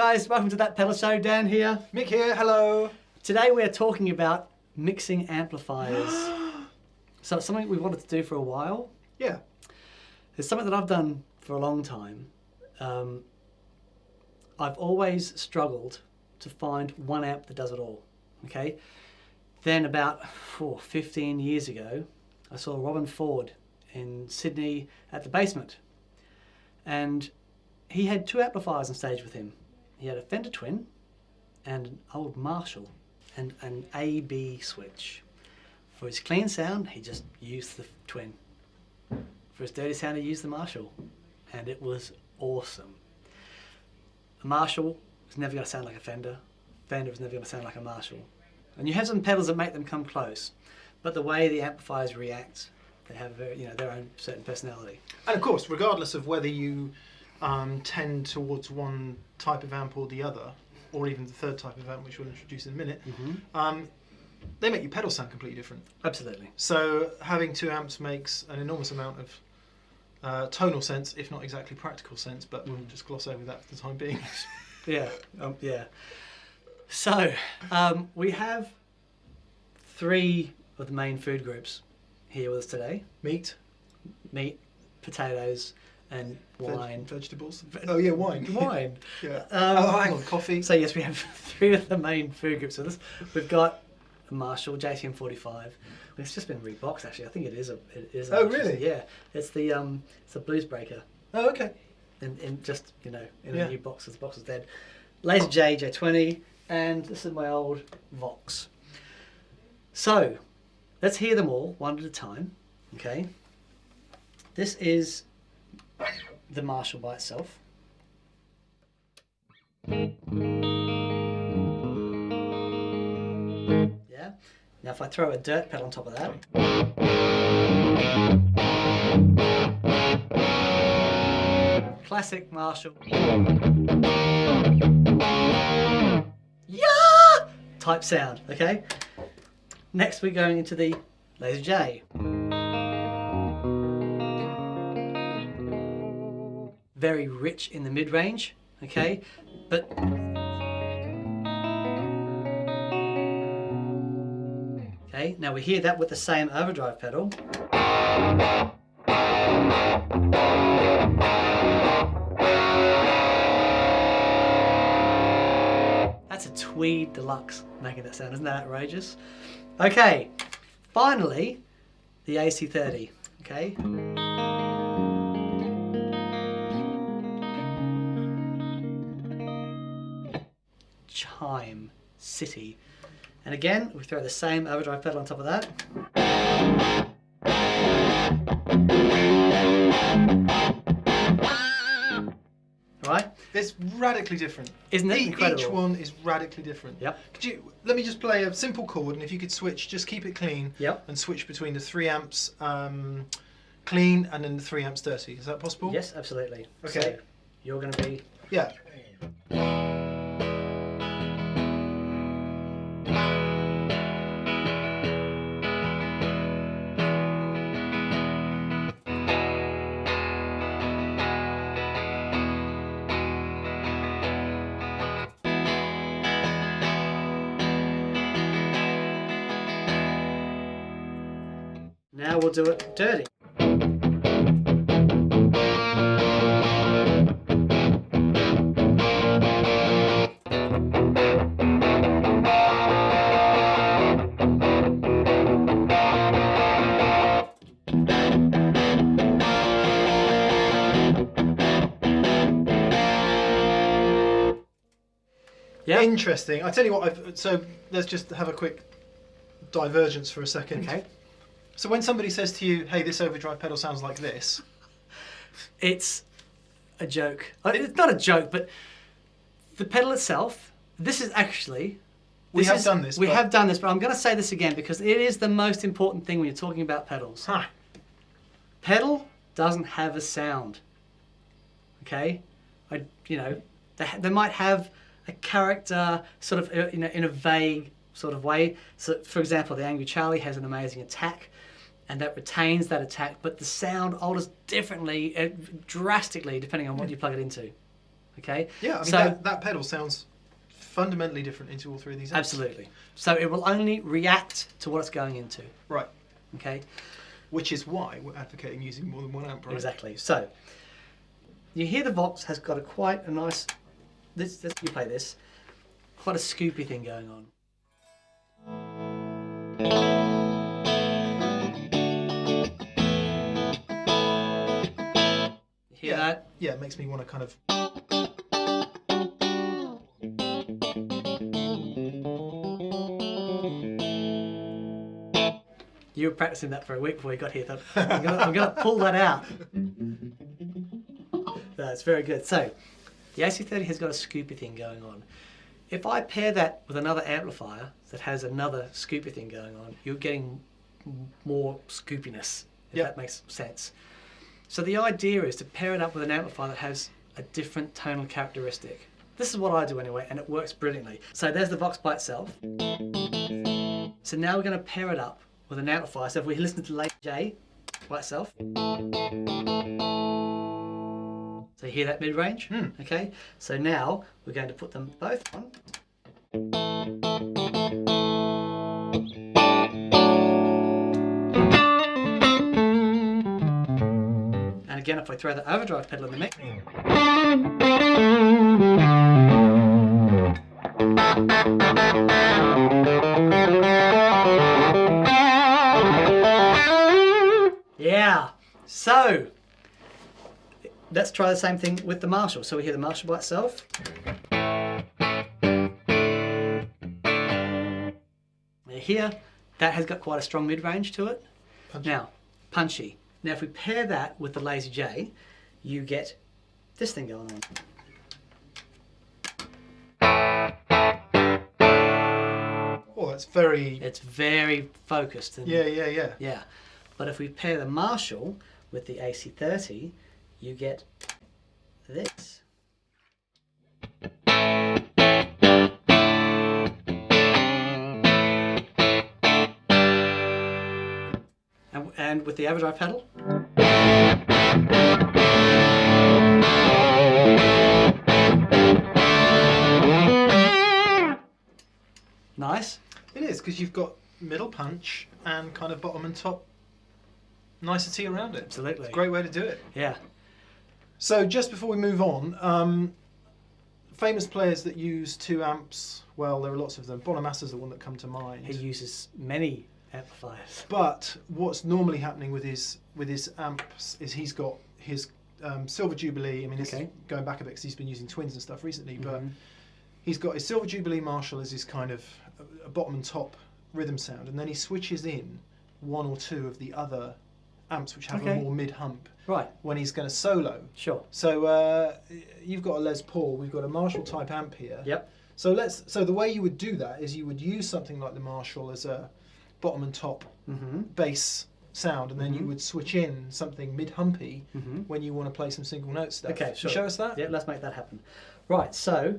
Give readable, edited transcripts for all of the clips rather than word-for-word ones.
guys, welcome to That Pedal Show. Dan here. Mick here, hello. Today we're talking about mixing amplifiers. So it's something we wanted to do for a while. Yeah. It's something that I've done for a long time. I've always struggled to find one amp that does it all, okay? Then about 15 years ago, I saw Robin Ford in Sydney at the Basement. And he had two amplifiers on stage with him. He had a Fender Twin and an old Marshall and an A-B switch. For his clean sound, he just used the Twin. For his dirty sound, he used the Marshall. And it was awesome. A Marshall is never going to sound like a Fender. Fender is never going to sound like a Marshall. And you have some pedals that make them come close. But the way the amplifiers react, they have their own certain personality. And of course, regardless of whether you tend towards one type of amp or the other, or even the third type of amp, which we'll introduce in a minute, they make your pedals sound completely different. Absolutely. So having two amps makes an enormous amount of tonal sense, if not exactly practical sense, but we'll just gloss over that for the time being. Yeah. So we have three of the main food groups here with us today. Meat, potatoes, and wine. Vegetables. Oh yeah, wine. Wine. Yeah. Hang on, coffee. So yes, we have three of the main food groups with us. We've got a Marshall JTM45. It's just been reboxed actually. I think it is a. Oh really? Yeah. It's the it's a blues breaker. Oh okay. In just in a new box. The box is dead. Laser J20, and this is my old Vox. So let's hear them all one at a time. Okay. This is the Marshall by itself. Yeah. Now if I throw a dirt pedal on top of that. Classic Marshall. Yeah! Type sound, okay? Next we're going into the Laser J. Very rich in the mid-range, okay? But okay, now we hear that with the same overdrive pedal. That's a Tweed Deluxe making that sound, isn't that outrageous? Okay, finally, the AC30, okay? Chime City. And again, we throw the same overdrive pedal on top of that. Right? It's radically different. Isn't it incredible? Each one is radically different. Yep. Let me just play a simple chord, and if you could switch, just keep it clean. Yep. And switch between the 3 amps clean and then the 3 amps dirty. Is that possible? Yes, absolutely. Okay. So you're going to be... Yeah. Now we'll do it dirty. Yeah. Interesting. I tell you what. So let's just have a quick divergence for a second. Okay. So when somebody says to you, "Hey, this overdrive pedal sounds like this," it's a joke. It's not a joke, but the pedal itself. This is actually. We have done this, but I'm going to say this again because it is the most important thing when you're talking about pedals. Huh. Pedal doesn't have a sound. Okay, they might have a character, sort of in a vague sort of way. So, for example, the Angry Charlie has an amazing attack, and that retains that attack, but the sound alters differently, drastically, depending on what you plug it into. Okay. Yeah, I mean, so that pedal sounds fundamentally different into all three of these amps. absolutely. So it will only react to what it's going into. Right. Okay. Which is why we're advocating using more than one amp, right? Exactly. So you hear the Vox has got quite a nice. This you play this. Quite a scoopy thing going on. You hear that? Yeah, it makes me want to kind of. You were practicing that for a week before you got here. Thought, I'm gonna pull that out. That's very good. So the AC30 has got a scoopy thing going on. If I pair that with another amplifier that has another scoopy thing going on, you're getting more scoopiness, if that makes sense. So the idea is to pair it up with an amplifier that has a different tonal characteristic. This is what I do anyway, and it works brilliantly. So there's the Vox by itself. So now we're going to pair it up with an amplifier. So if we listen to Lazy J by itself. So you hear that mid-range? Okay. So now we're going to put them both on. And again, if I throw the overdrive pedal in the mix. Yeah. So let's try the same thing with the Marshall. So we hear the Marshall by itself. Here, that has got quite a strong mid-range to it. Punchy. Now, punchy. Now if we pair that with the Lazy J, you get this thing going on. Oh, that's very. It's very focused. And Yeah. But if we pair the Marshall with the AC30, you get this. And with the overdrive pedal. Nice. It is, because you've got middle punch and kind of bottom and top nicety around it. Absolutely. It's a great way to do it. Yeah. So just before we move on, famous players that use two amps, well, there are lots of them. Bonomassa's the one that come to mind. He uses many amplifiers. But what's normally happening with his amps is he's got his Silver Jubilee. I mean, this is going back a bit because he's been using twins and stuff recently, but he's got his Silver Jubilee Marshall as his kind of a bottom and top rhythm sound, and then he switches in one or two of the other amps which have a more mid-hump when he's going to solo. Sure. So you've got a Les Paul, we've got a Marshall type amp here. Yep. So the way you would do that is you would use something like the Marshall as a bottom and top bass sound, and then you would switch in something mid-humpy when you want to play some single note stuff. Okay, sure. Show us that? Yeah, let's make that happen. Right, so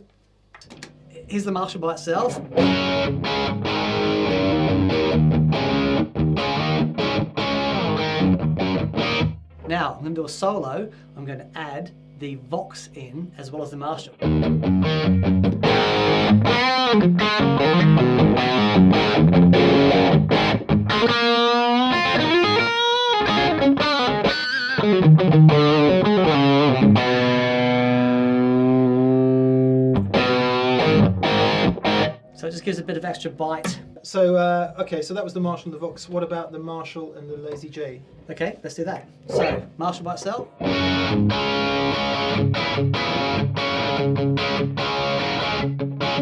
here's the Marshall by itself. Now, I'm going to do a solo. I'm going to add the Vox in as well as the Marshall. So it just gives a bit of extra bite. So, okay, so that was the Marshall and the Vox. What about the Marshall and the Lazy J? Okay, let's do that. So, Marshall by itself.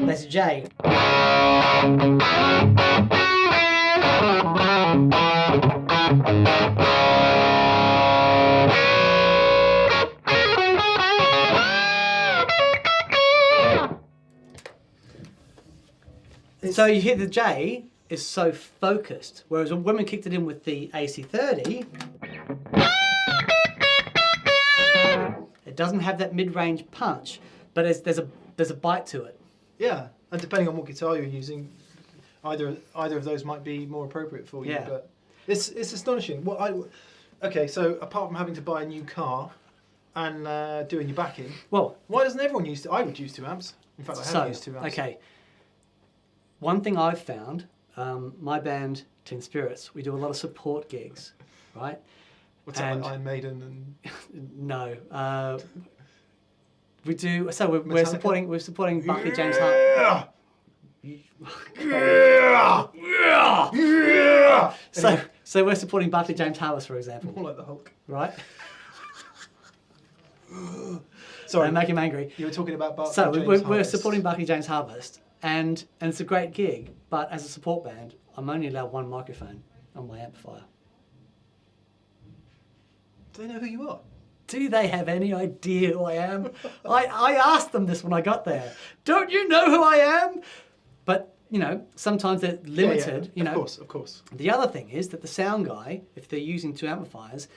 Lazy J. So you hear the J is so focused, whereas when we kicked it in with the AC30, it doesn't have that mid-range punch, but there's a bite to it. Yeah, and depending on what guitar you're using, either of those might be more appropriate for you. Yeah. But it's astonishing. Okay, so apart from having to buy a new car, and doing your backing, well, why doesn't everyone use? I would use 2 amps. In fact, I have used 2 amps. Okay. One thing I've found, my band Teen Spirits, we do a lot of support gigs, right? What's that, like Iron Maiden and? No. We do. So we're supporting Buckley James Hart. Yeah. Yeah. Yeah. So we're supporting Buckley James Harvest, for example. More like the Hulk. Right? Sorry, make him angry. You were talking about Buckley So James we're Harvest. supporting Buckley James Harvest, and it's a great gig. But as a support band, I'm only allowed 1 microphone on my amplifier. Do they know who you are? Do they have any idea who I am? I asked them this when I got there. Don't you know who I am? But, you know, sometimes they're limited. Yeah. You know. Of course. The other thing is that the sound guy, if they're using 2 amplifiers,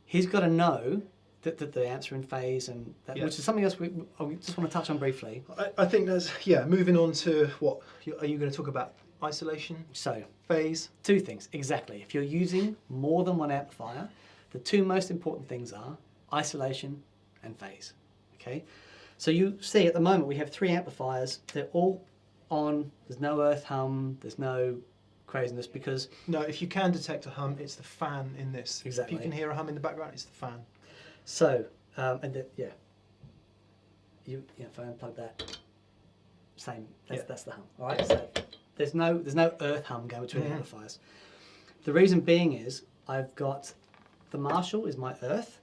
he's got to know that the amps are in phase, and that, which is something else we just want to touch on briefly. I think there's, moving on to what, are you going to talk about? Isolation? So, phase? 2 things, exactly. If you're using more than 1 amplifier, the 2 most important things are isolation and phase, okay? So you see at the moment we have 3 amplifiers, they're all on, there's no earth hum, there's no craziness because... No, if you can detect a hum, it's the fan in this. Exactly. If you can hear a hum in the background, it's the fan. So, if I unplug that, same, that's the hum, all right? So there's no earth hum going between the amplifiers. The reason being is I've got the Marshall is my earth,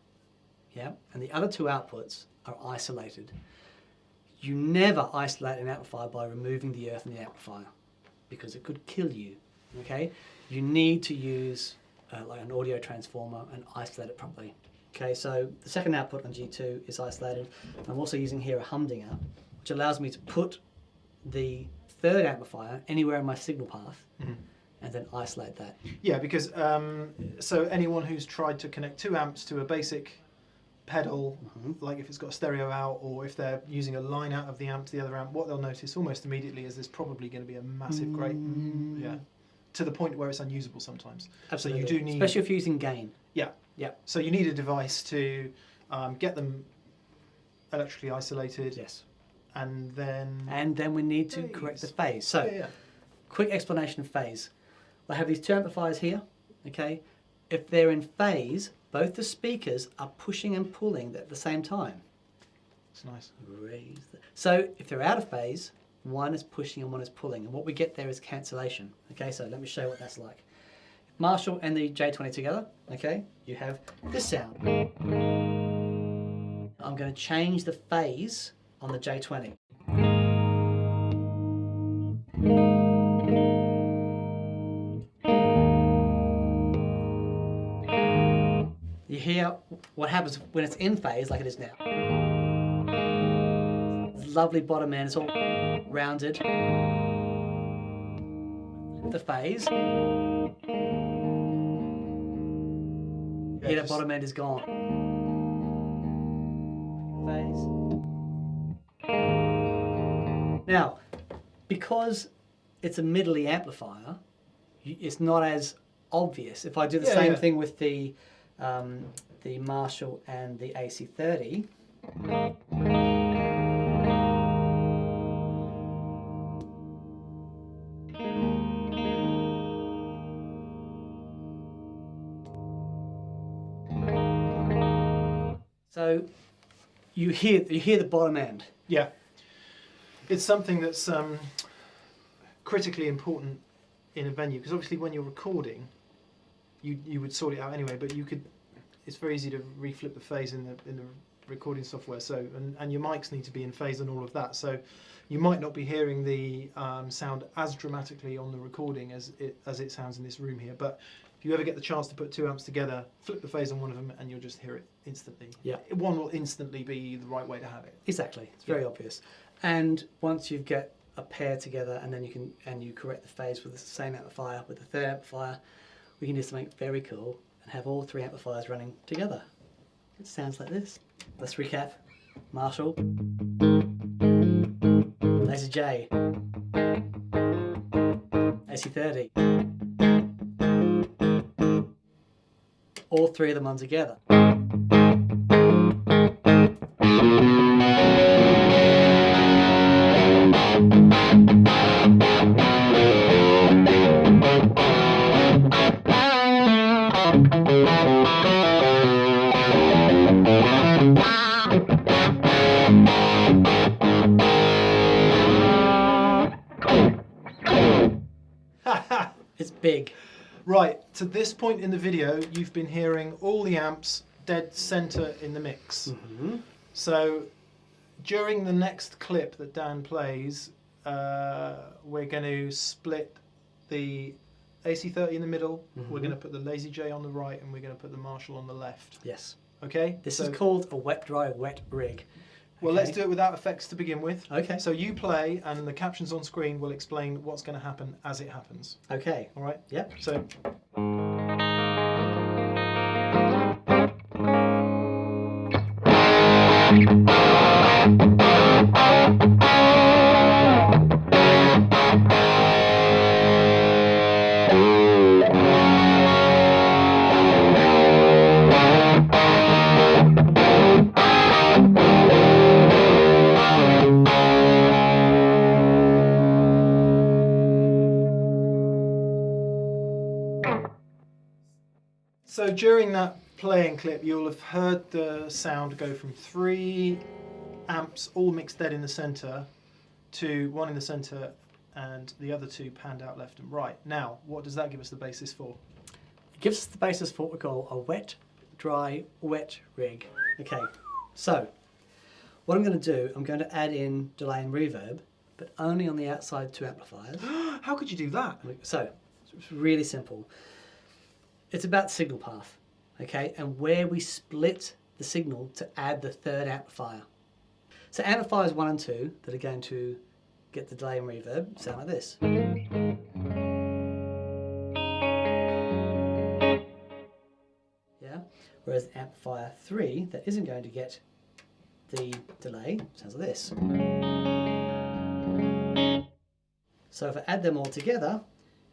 and the other 2 outputs are isolated. You never isolate an amplifier by removing the earth in the amplifier because it could kill you, okay? You need to use like an audio transformer and isolate it properly. Okay, so the second output on G2 is isolated. I'm also using here a humdinger, which allows me to put the 3rd amplifier anywhere in my signal path and then isolate that. Yeah, because so anyone who's tried to connect 2 amps to a basic pedal, like if it's got a stereo out or if they're using a line out of the amp to the other amp, what they'll notice almost immediately is there's probably going to be a massive grate, to the point where it's unusable sometimes. Absolutely. So you do need... Especially if you're using gain. Yeah. So you need a device to get them electrically isolated. Yes. And then... And then we need to correct the phase. So, quick explanation of phase. I have these 2 amplifiers here, okay? If they're in phase, both the speakers are pushing and pulling at the same time. It's nice. So if they're out of phase, one is pushing and one is pulling. And what we get there is cancellation. Okay, so let me show you what that's like. Marshall and the J20 together, okay, you have this sound. I'm going to change the phase on the J20. You hear what happens when it's in phase like it is now. Lovely bottom end, it's all rounded. The phase. Here, the bottom end is gone. Phase. Now, because it's a middly amplifier, it's not as obvious. If I do the same thing with the Marshall and the AC30, so you hear the bottom end. Yeah, it's something that's critically important in a venue, because obviously when you're recording, you would sort it out anyway. But you could, it's very easy to reflip the phase in the recording software. So and your mics need to be in phase and all of that. So you might not be hearing the sound as dramatically on the recording as it sounds in this room here, but if you ever get the chance to put 2 amps together, flip the phase on one of them and you'll just hear it instantly. Yeah. One will instantly be the right way to have it. Exactly. It's very obvious. And once you get a pair together and then you correct the phase with the same amplifier, with the 3rd amplifier, we can do something very cool and have all 3 amplifiers running together. It sounds like this. Let's recap. Marshall. AC-J. AC-30. All 3 of them on together. Right, to this point in the video, you've been hearing all the amps dead center in the mix. Mm-hmm. So during the next clip that Dan plays, we're going to split the AC30 in the middle, we're going to put the Lazy J on the right, and we're going to put the Marshall on the left. Yes. Okay? This is called a wet, dry, wet rig. Well, let's do it without effects to begin with. Okay. So you play, and the captions on screen will explain what's going to happen as it happens. Okay. All right? Yep. So... So during that playing clip, you'll have heard the sound go from 3 amps all mixed dead in the center to 1 in the center and the other 2 panned out left and right. Now, what does that give us the basis for? It gives us the basis for what we call a wet, dry, wet rig. Okay, so what I'm going to do, I'm going to add in delay and reverb, but only on the outside 2 amplifiers. How could you do that? So, it's really simple. It's about signal path, okay, and where we split the signal to add the 3rd amplifier. So amplifiers 1 and 2 that are going to get the delay and reverb sound like this. Yeah. Whereas amplifier 3 that isn't going to get the delay sounds like this. So if I add them all together,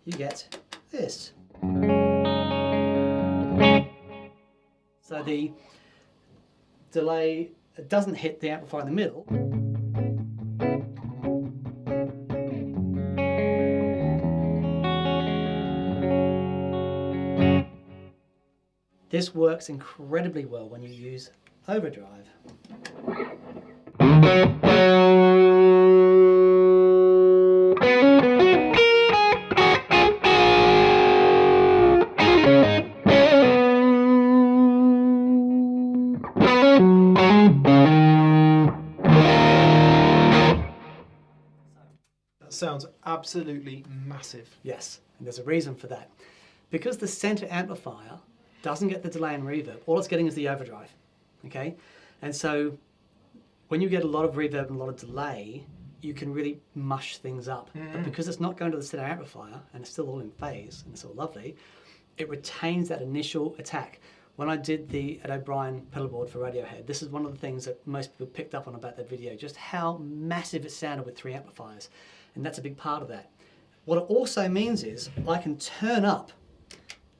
you get this. So the delay doesn't hit the amplifier in the middle. This works incredibly well when you use overdrive. Sounds absolutely massive. Yes, and there's a reason for that. Because the center amplifier doesn't get the delay and reverb, all it's getting is the overdrive, okay? And so when you get a lot of reverb and a lot of delay, you can really mush things up. But because it's not going to the center amplifier, and it's still all in phase, and it's all lovely, it retains that initial attack. When I did the Ed O'Brien pedal board for Radiohead, this is one of the things that most people picked up on about that video, just how massive it sounded with 3 amplifiers. And that's a big part of that. What it also means is I can turn up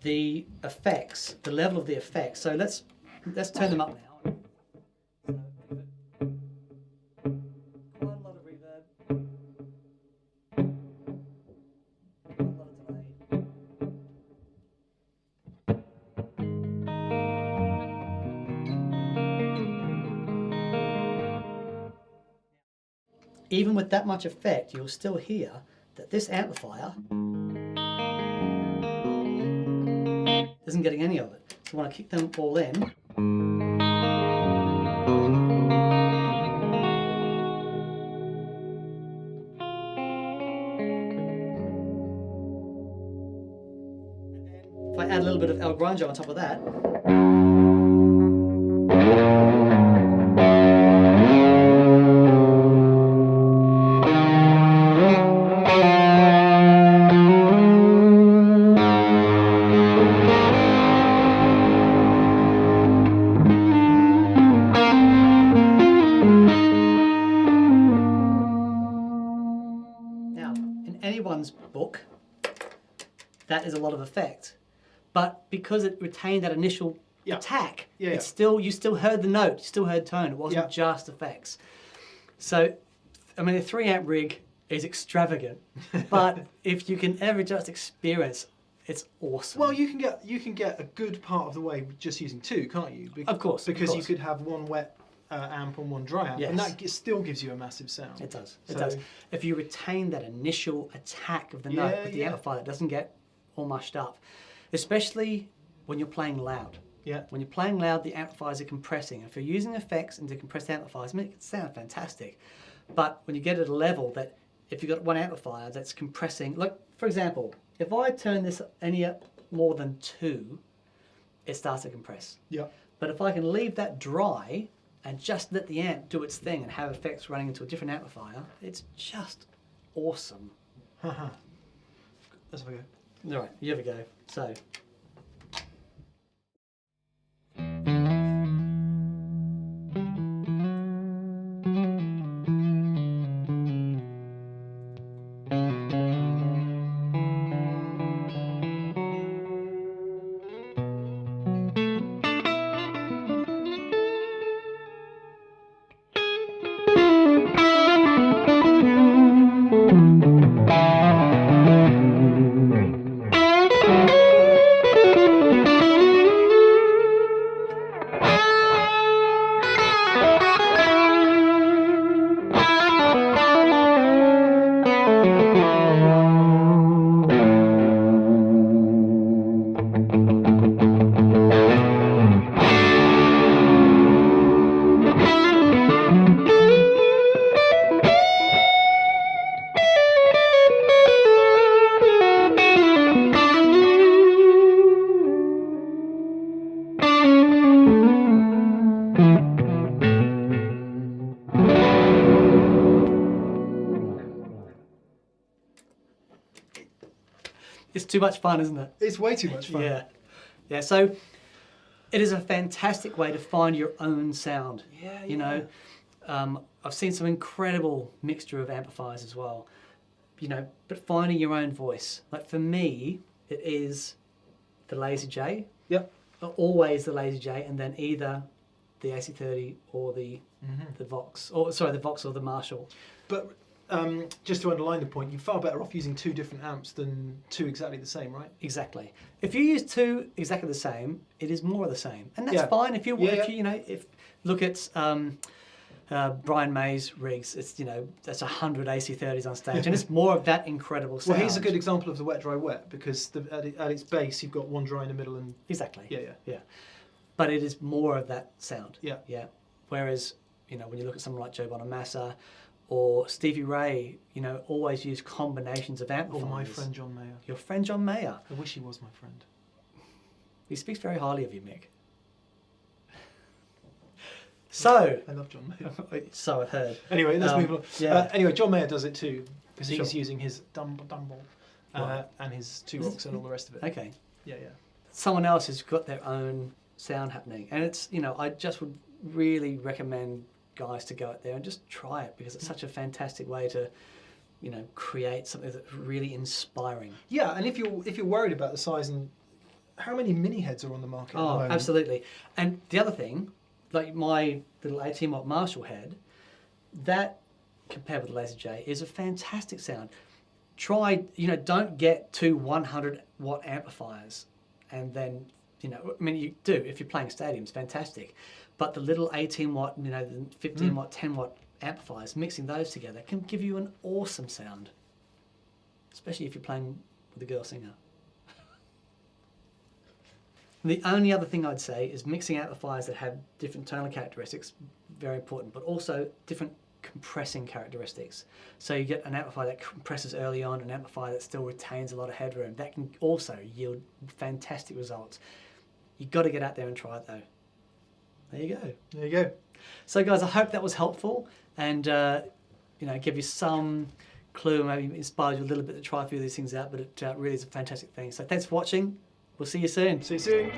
the effects, the level of the effects. So let's turn them up now. Quite a lot of reverb. Quite a lot of delay. Even with that much effect, you'll still hear that this amplifier isn't getting any of it. So when I kick them all in, and then if I add a little bit of El Grunge on top of that, book, that is a lot of effect. But because it retained that initial attack, it's still, you still heard the note, you still heard tone, it wasn't just effects. So, I mean, a 3 amp rig is extravagant, but if you can ever just experience, it's awesome. Well, you can get a good part of the way just using 2, can't you? Of course. Because you could have 1 wet amp and 1 dry amp, and that still gives you a massive sound. It does. It does. If you retain that initial attack of the note with the amplifier that doesn't get all mushed up, especially when you're playing loud. Yeah. When you're playing loud, the amplifiers are compressing. If you're using effects and to compress amplifiers, it can sound fantastic. But when you get at a level that if you've got one amplifier that's compressing, like for example, if I turn this any more than 2, it starts to compress. Yeah. But if I can leave that dry and just let the amp do its thing and have effects running into a different amplifier, it's just awesome. Let's have a go. All right, you have a go. So. It's too much fun, isn't it? It's way too much fun. Yeah. Yeah, so it is a fantastic way to find your own sound. Yeah, You know, I've seen some incredible mixture of amplifiers as well. You know, but finding your own voice. Like for me, it is the Lazy J. Yep. Always the Lazy J, and then either the AC30 or the Vox, or sorry, the Vox or the Marshall. But just to underline the point, you're far better off using 2 different amps than 2 exactly the same, right? Exactly. If you use 2 exactly the same, it is more of the same, and that's Yeah. fine. If you Yeah, you know, if look at Brian May's rigs, it's that's 100 AC30s on stage, and it's more of that incredible sound. Well, here's a good example of the wet, dry, wet, because at its base you've got one dry in the middle and Exactly. yeah. But it is more of that sound. Yeah. Yeah. Whereas when you look at someone like Joe Bonamassa or Stevie Ray, always use combinations of amplifiers. Or my friend John Mayer. Your friend John Mayer. I wish he was my friend. He speaks very highly of you, Mick. So, I love John Mayer. so I've heard. Anyway, let's move on. Yeah. Anyway, John Mayer does it too, because he's Sure. using his Dumble Right. and his 2 rocks and all the rest of it. Okay. Yeah. Someone else has got their own sound happening, and it's I just would really recommend guys to go out there and just try it, because it's such a fantastic way to create something that's really inspiring. Yeah, and if you're worried about the size, and how many mini heads are on the market at the moment? Absolutely. And the other thing, like my little 18-watt Marshall head, that compared with the Lazy J is a fantastic sound. Try, don't get 2 100-watt amplifiers and then, you do if you're playing stadiums, fantastic. But the little 18-watt, the 15-watt, 10-watt amplifiers, mixing those together can give you an awesome sound, especially if you're playing with a girl singer. The only other thing I'd say is mixing amplifiers that have different tonal characteristics, very important, but also different compressing characteristics. So you get an amplifier that compresses early on, an amplifier that still retains a lot of headroom. That can also yield fantastic results. You've got to get out there and try it though. There you go. There you go. So guys, I hope that was helpful and give you some clue, maybe inspired you a little bit to try a few of these things out, but it really is a fantastic thing. So thanks for watching. We'll see you soon. See you soon.